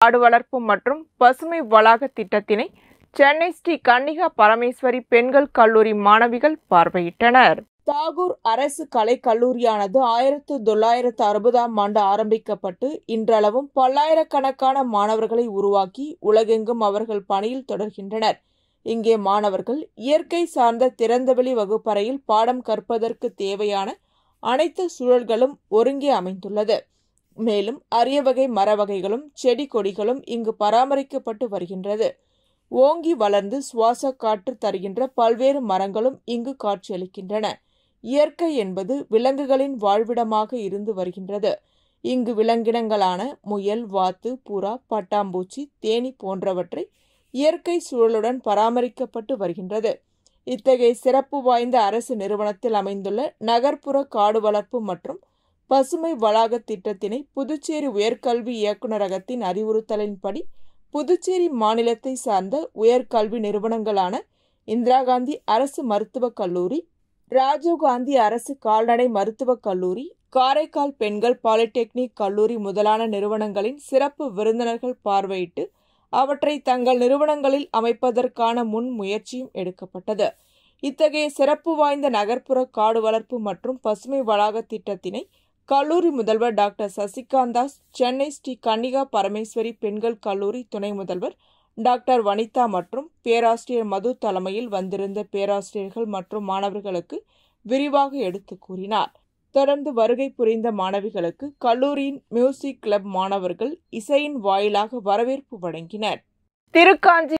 காடு வளர்ப்பு மற்றும் பசுமை வளாக திட்டத்தினை சென்னை ஸ்ரீ கன்னிகா பரமேஸ்வரி பெண்கள் கல்லூரி மாணவிகள் பார்வையிட்டனர். தாகூர் அரசு கலைக் கல்லூரியானது 1960ஆம் ஆண்டு ஆரம்பிக்கப்பட்டு இன்றளவும் பல்லாயிரக்கணக்கான மாணவர்களை உருவாக்கி உலகெங்கும் அவர்கள் பணியில் தொடர்கின்றனர். இங்கே மாணவர்கள் இயற்கை சார்ந்த திறந்தவெளி வகுப்பறையில் பாடம் கற்பதற்கு தேவையான அனைத்து சூழல்களும் ஒருங்கே அமைந்துள்ளது. மேலும் அரிய வகை மர வகைகளும் செடி கொடிகளும் இங்கு பராமரிக்கப்பட்டு வருகின்றது. ஓங்கி வளர்ந்து சுவாச காற்று தருகின்ற பல்வேறு மரங்களும் இங்கு காட்சியளிக்கின்றன. இயற்கை என்பது விலங்குகளின் வாழ்விடமாக இருந்து வருகின்றது. இங்கு விலங்கினங்களான முயல், வாத்து, புறா, பட்டாம்பூச்சி, தேனீ போன்றவற்றை இயற்கை சூழலுடன் பராமரிக்கப்பட்டு வருகின்றது. இத்தகைய சிறப்பு வாய்ந்த அரசு நிறுவனத்தில் அமைந்துள்ள நகர்ப்புற காடு வளர்ப்பு மற்றும் பசுமை வளாக திட்டத்தினை புதுச்சேரி உயர்கல்வி இயக்குநரகத்தின் அறிவுறுத்தலின்படி புதுச்சேரி மாநிலத்தை சார்ந்த உயர்கல்வி நிறுவனங்களான இந்திரா காந்தி அரசு மருத்துவக் கல்லூரி, ராஜீவ்காந்தி அரசு கால்நடை மருத்துவக் கல்லூரி, காரைக்கால் பெண்கள் பாலிடெக்னிக் கல்லூரி முதலான நிறுவனங்களின் சிறப்பு விருந்தினர்கள் பார்வையிட்டு அவற்றை தங்கள் நிறுவனங்களில் அமைப்பதற்கான முன் முயற்சியும் எடுக்கப்பட்டது. இத்தகைய சிறப்பு வாய்ந்த நகர்ப்புற காடு வளர்ப்பு மற்றும் பசுமை வளாக திட்டத்தினை கல்லூரி முதல்வர் டாக்டர் சசிகாந்த் தாஸ், சென்னை ஸ்ரீ கன்னிகா பரமேஸ்வரி பெண்கள் கல்லூரி துணை முதல்வர் டாக்டர் வனிதா மற்றும் பேராசிரியர் மது தலைமையில் வந்திருந்த பேராசிரியர்கள் மற்றும் மாணவர்களுக்கு விரிவாக எடுத்து கூறினார். தொடர்ந்து வருகை புரிந்த மாணவிகளுக்கு கல்லூரியின் மியூசிக் கிளப் மாணவர்கள் இசையின் வாயிலாக வரவேற்பு வழங்கினர். திருக்காஞ்சி